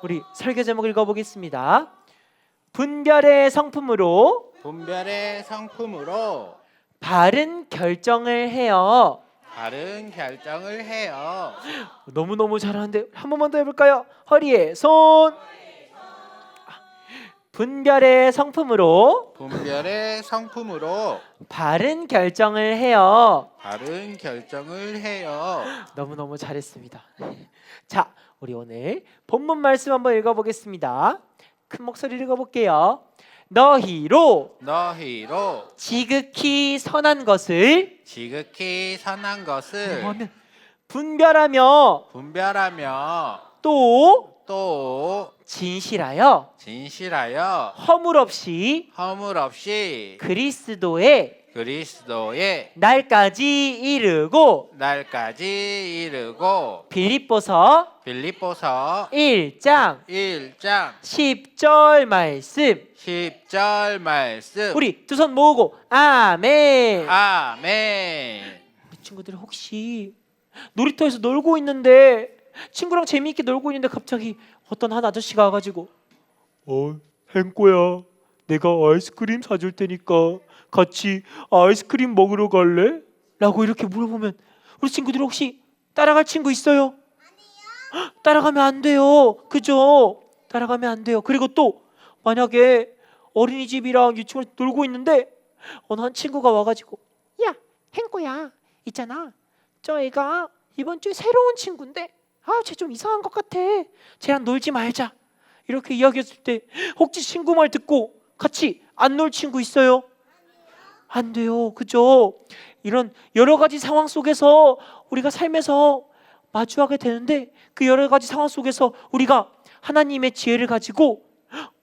우리 설교 제목 읽어보겠습니다. 분별의 성품으로 분별의 성품으로 바른 결정을 해요. 바른 결정을 해요. 너무너무 잘하는데 한 번만 더 해볼까요? 허리에 손. 분별의 성품으로 분별의 성품으로 바른 결정을 해요. 바른 결정을 해요. 너무너무 잘했습니다. 자, 우리 오늘 본문 말씀 한번 읽어보겠습니다. 큰 목소리로 읽어볼게요. 너희로 지극히 선한 것을 지극히 선한 것을 뭐하면 분별하며 분별하며 또 또 진실하여 진실하여 허물 없이 허물 없이 그리스도의 날까지 이르고 날까지 이르고 빌립보서 빌립보서 1장 1장 10절 말씀 10절 말씀. 우리 두 손 모으고 아멘. 아멘. 우리 친구들 혹시 놀이터에서 놀고 있는데 친구랑 재미있게 놀고 있는데 갑자기 어떤 한 아저씨가 와가지고 행꼬야, 내가 아이스크림 사줄 테니까 같이 아이스크림 먹으러 갈래? 라고 이렇게 물어보면 우리 친구들 혹시 따라갈 친구 있어요? 아니요. 따라가면 안 돼요. 그죠? 따라가면 안 돼요. 그리고 또 만약에 어린이집이랑 유치원에서 놀고 있는데 어느 한 친구가 와가지고 야, 행꼬야, 있잖아, 저 애가 이번 주에 새로운 친구인데 쟤 좀 이상한 것 같아. 쟤랑 놀지 말자. 이렇게 이야기했을 때 혹시 친구 말 듣고 같이 안 놀 친구 있어요? 안 돼요. 그죠? 이런 여러 가지 상황 속에서 우리가 삶에서 마주하게 되는데 그 여러 가지 상황 속에서 우리가 하나님의 지혜를 가지고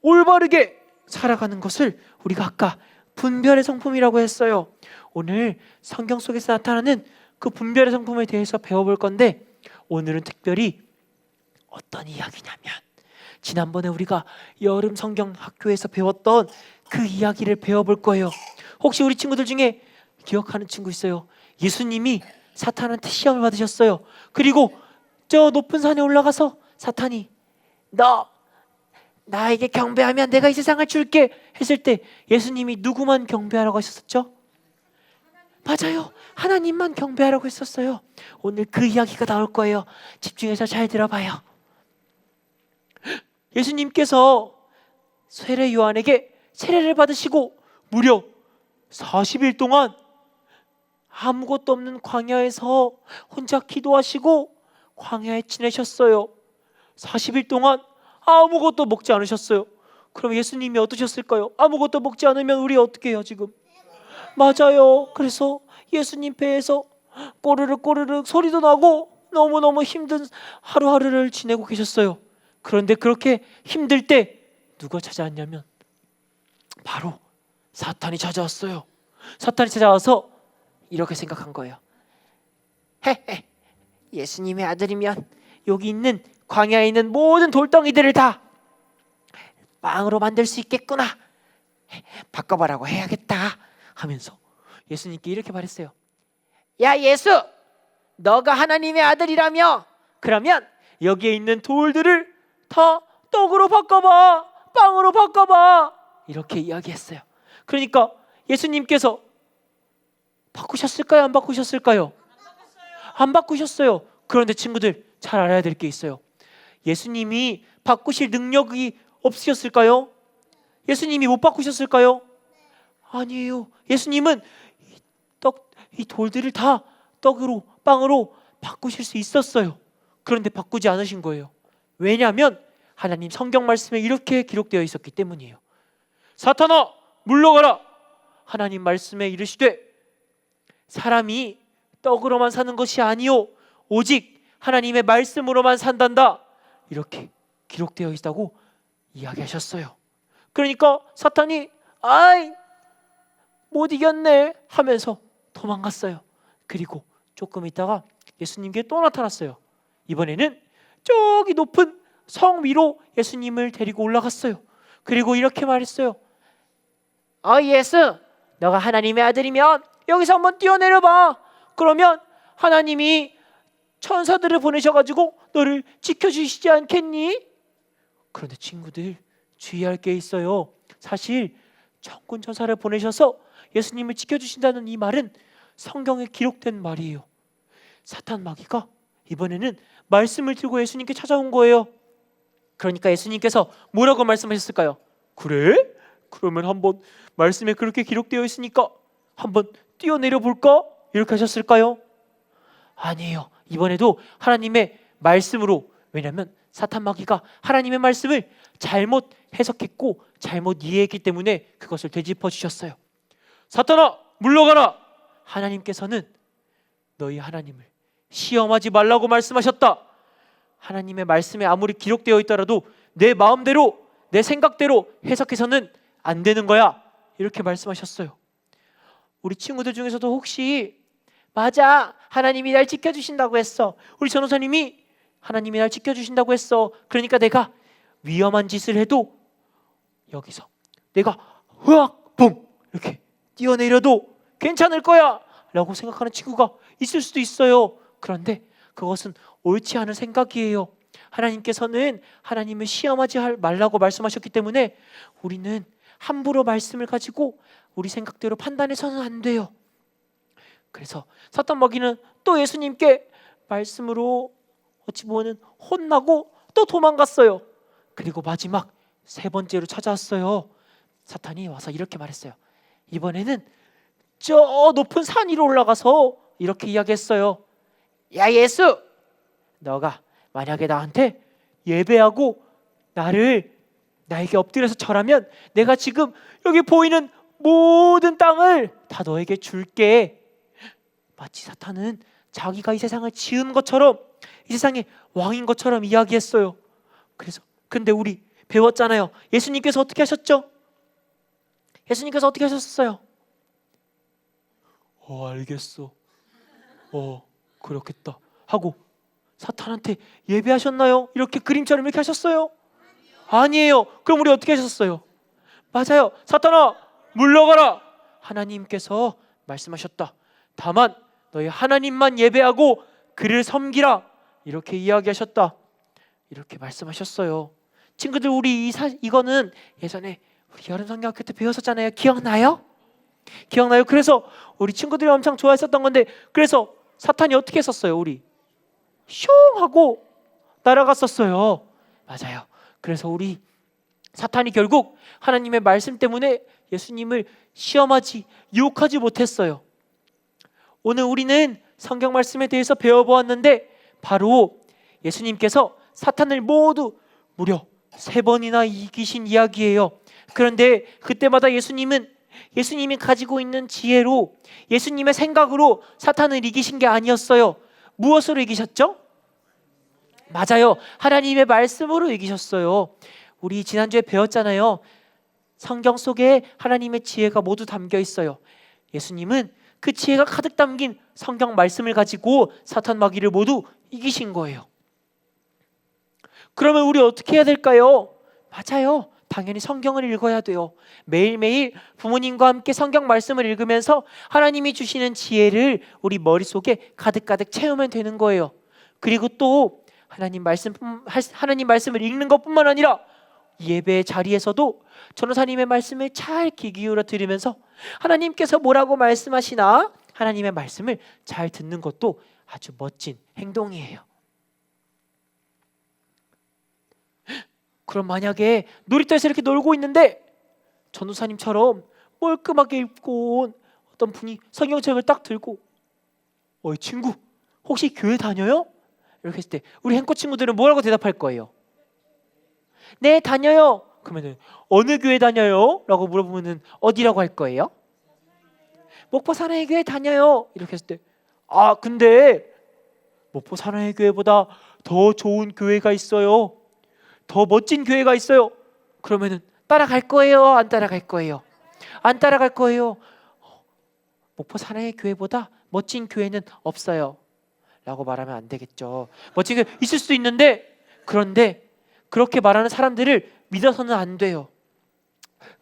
올바르게 살아가는 것을 우리가 아까 분별의 성품이라고 했어요. 오늘 성경 속에서 나타나는 그 분별의 성품에 대해서 배워볼 건데 오늘은 특별히 어떤 이야기냐면 지난번에 우리가 여름 성경 학교에서 배웠던 그 이야기를 배워볼 거예요. 혹시 우리 친구들 중에 기억하는 친구 있어요? 예수님이 사탄한테 시험을 받으셨어요. 그리고 저 높은 산에 올라가서 사탄이 너 나에게 경배하면 내가 이 세상을 줄게 했을 때 예수님이 누구만 경배하라고 하셨었죠? 맞아요. 하나님만 경배하라고 했었어요. 오늘 그 이야기가 나올 거예요. 집중해서 잘 들어봐요. 예수님께서 세례 요한에게 세례를 받으시고 무려 40일 동안 아무것도 없는 광야에서 혼자 기도하시고 광야에 지내셨어요. 40일 동안 아무것도 먹지 않으셨어요. 그럼 예수님이 어떠셨을까요? 아무것도 먹지 않으면 우리 어떻게 해요 지금? 맞아요. 그래서 예수님 배에서 꼬르륵 꼬르륵 소리도 나고 너무너무 힘든 하루하루를 지내고 계셨어요. 그런데 그렇게 힘들 때 누가 찾아왔냐면 바로 사탄이 찾아왔어요. 사탄이 찾아와서 이렇게 생각한 거예요. 예수님의 아들이면 여기 있는 광야에 있는 모든 돌덩이들을 다 빵으로 만들 수 있겠구나. 바꿔보라고 해야겠다 하면서 예수님께 이렇게 말했어요. 야 예수, 너가 하나님의 아들이라며 그러면 여기에 있는 돌들을 다 떡으로 바꿔봐, 빵으로 바꿔봐, 이렇게 이야기했어요. 그러니까 예수님께서 바꾸셨을까요? 안 바꾸셨을까요? 안 바꾸셨어요. 그런데 친구들 잘 알아야 될 게 있어요. 예수님이 바꾸실 능력이 없으셨을까요? 예수님이 못 바꾸셨을까요? 아니에요. 예수님은 이 돌들을 다 떡으로 빵으로 바꾸실 수 있었어요. 그런데 바꾸지 않으신 거예요. 왜냐하면 하나님 성경 말씀에 이렇게 기록되어 있었기 때문이에요. 사탄아 물러가라. 하나님 말씀에 이르시되 사람이 떡으로만 사는 것이 아니요 오직 하나님의 말씀으로만 산단다. 이렇게 기록되어 있다고 이야기하셨어요. 그러니까 사탄이 못 이겼네 하면서 도망갔어요. 그리고 조금 있다가 예수님께 또 나타났어요. 이번에는 저기 높은 성 위로 예수님을 데리고 올라갔어요. 그리고 이렇게 말했어요. 예수, 너가 하나님의 아들이면 여기서 한번 뛰어내려봐. 그러면 하나님이 천사들을 보내셔가지고 너를 지켜주시지 않겠니? 그런데 친구들, 주의할 게 있어요. 사실 천군 천사를 보내셔서 예수님을 지켜주신다는 이 말은 성경에 기록된 말이에요. 사탄 마귀가 이번에는 말씀을 들고 예수님께 찾아온 거예요. 그러니까 예수님께서 뭐라고 말씀하셨을까요? 그래? 그러면 한번 말씀에 그렇게 기록되어 있으니까 한번 뛰어내려 볼까? 이렇게 하셨을까요? 아니에요. 이번에도 하나님의 말씀으로, 왜냐하면 사탄 마귀가 하나님의 말씀을 잘못 해석했고 잘못 이해했기 때문에 그것을 되짚어 주셨어요. 사탄아, 물러가라! 하나님께서는 너희 하나님을 시험하지 말라고 말씀하셨다. 하나님의 말씀에 아무리 기록되어 있더라도 내 마음대로, 내 생각대로 해석해서는 안 되는 거야. 이렇게 말씀하셨어요. 우리 친구들 중에서도 혹시 맞아, 하나님이 날 지켜주신다고 했어, 우리 전도사님이 하나님이 날 지켜주신다고 했어, 그러니까 내가 위험한 짓을 해도 여기서 내가 으악 봉 이렇게 뛰어내려도 괜찮을 거야 라고 생각하는 친구가 있을 수도 있어요. 그런데 그것은 옳지 않은 생각이에요. 하나님께서는 하나님을 시험하지 말라고 말씀하셨기 때문에 우리는 함부로 말씀을 가지고 우리 생각대로 판단해서는 안 돼요. 그래서 사탄 마귀는 또 예수님께 말씀으로 어찌 보면 혼나고 또 도망갔어요. 그리고 마지막 세 번째로 찾아왔어요. 사탄이 와서 이렇게 말했어요. 이번에는 저 높은 산 위로 올라가서 이렇게 이야기했어요. 야 예수, 너가 만약에 나한테 예배하고 나에게 엎드려서 절하면 내가 지금 여기 보이는 모든 땅을 다 너에게 줄게. 마치 사탄은 자기가 이 세상을 지은 것처럼, 이 세상의 왕인 것처럼 이야기했어요. 근데 우리 배웠잖아요. 예수님께서 어떻게 하셨죠? 예수님께서 어떻게 하셨어요? 알겠어. 그렇겠다 하고 사탄한테 예배하셨나요? 이렇게 그림처럼 이렇게 하셨어요? 아니에요. 그럼 우리 어떻게 하셨어요? 맞아요. 사탄아, 물러가라. 하나님께서 말씀하셨다. 다만 너희 하나님만 예배하고 그를 섬기라. 이렇게 이야기하셨다. 이렇게 말씀하셨어요. 친구들, 우리 이거는 예전에 우리 여름성경학교 때 배웠었잖아요. 기억나요? 그래서 우리 친구들이 엄청 좋아했었던 건데, 그래서 사탄이 어떻게 했었어요? 우리 슝 하고 날아갔었어요. 맞아요. 그래서 우리 사탄이 결국 하나님의 말씀 때문에 예수님을 유혹하지 못했어요. 오늘 우리는 성경 말씀에 대해서 배워보았는데, 바로 예수님께서 사탄을 무려 3번이나 이기신 이야기예요. 그런데 그때마다 예수님이 가지고 있는 지혜로, 예수님의 생각으로 사탄을 이기신 게 아니었어요. 무엇으로 이기셨죠? 맞아요. 하나님의 말씀으로 이기셨어요. 우리 지난주에 배웠잖아요. 성경 속에 하나님의 지혜가 모두 담겨 있어요. 예수님은 그 지혜가 가득 담긴 성경 말씀을 가지고 사탄 마귀를 모두 이기신 거예요. 그러면 우리 어떻게 해야 될까요? 맞아요. 당연히 성경을 읽어야 돼요. 매일매일 부모님과 함께 성경 말씀을 읽으면서 하나님이 주시는 지혜를 우리 머릿속에 가득가득 채우면 되는 거예요. 그리고 또 하나님 말씀을 읽는 것뿐만 아니라 예배 자리에서도 전도사님의 말씀을 잘 귀 기울여 들으면서 하나님께서 뭐라고 말씀하시나 하나님의 말씀을 잘 듣는 것도 아주 멋진 행동이에요. 그럼 만약에 놀이터에서 이렇게 놀고 있는데 전도사님처럼 멀끔하게 입고 온 어떤 분이 성경책을 딱 들고, 어이 친구, 혹시 교회 다녀요? 이렇게 했을 때 우리 행코 친구들은 뭐라고 대답할 거예요? 네, 다녀요. 그러면은 어느 교회 다녀요? 라고 물어보면은 어디라고 할 거예요? 목포 사랑의 교회 다녀요. 이렇게 했을 때, 근데 목포 사랑의 교회보다 더 좋은 교회가 있어요, 더 멋진 교회가 있어요. 그러면은 따라갈 거예요? 안 따라갈 거예요? 안 따라갈 거예요. 목포 사랑의 교회보다 멋진 교회는 없어요 라고 말하면 안 되겠죠. 멋진 교회 있을 수도 있는데, 그런데 그렇게 말하는 사람들을 믿어서는 안 돼요.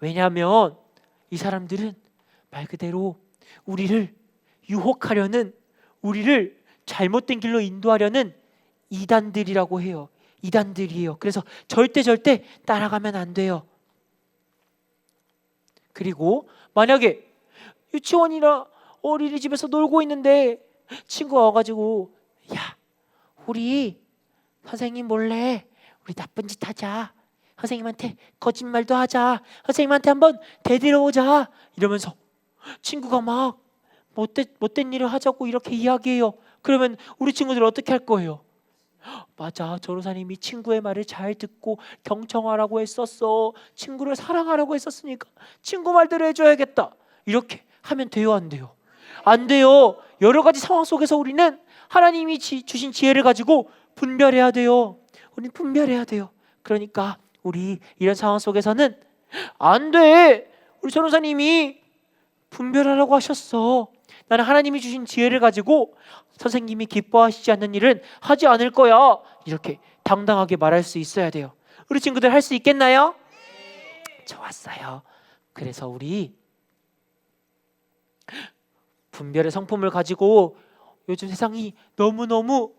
왜냐하면 이 사람들은 말 그대로 우리를 유혹하려는, 우리를 잘못된 길로 인도하려는 이단들이라고 해요. 이단들이에요. 그래서 절대 따라가면 안 돼요. 그리고 만약에 유치원이나 어린이집에서 놀고 있는데 친구가 와가지고 야, 우리 선생님 몰래 우리 나쁜 짓 하자. 선생님한테 거짓말도 하자. 선생님한테 한번 대들어오자. 이러면서 친구가 막 못된 일을 하자고 이렇게 이야기해요. 그러면 우리 친구들 어떻게 할 거예요? 맞아, 전도사님이 친구의 말을 잘 듣고 경청하라고 했었어. 친구를 사랑하라고 했었으니까 친구 말대로 해줘야겠다. 이렇게 하면 돼요, 안 돼요? 안 돼요. 여러 가지 상황 속에서 우리는 하나님이 주신 지혜를 가지고 분별해야 돼요. 우리는 분별해야 돼요. 그러니까 우리 이런 상황 속에서는 안 돼. 우리 전도사님이 분별하라고 하셨어. 나는 하나님이 주신 지혜를 가지고 선생님이 기뻐하시지 않는 일은 하지 않을 거야. 이렇게 당당하게 말할 수 있어야 돼요. 우리 친구들 할 수 있겠나요? 좋았어요. 그래서 우리 분별의 성품을 가지고 요즘 세상이 너무너무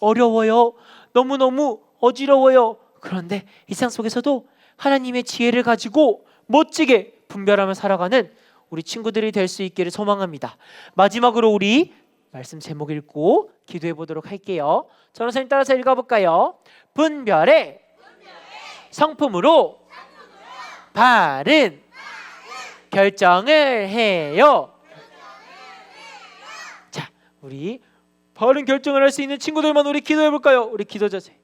어려워요. 너무너무 어지러워요. 그런데 이 세상 속에서도 하나님의 지혜를 가지고 멋지게 분별하며 살아가는 우리 친구들이 될 수 있기를 소망합니다. 마지막으로 우리 말씀 제목 읽고 기도해 보도록 할게요. 전도사님 따라서 읽어볼까요? 분별의 성품으로 바른 결정을 해요. 자, 우리 바른 결정을 할 수 있는 친구들만 우리 기도해 볼까요? 우리 기도 자세.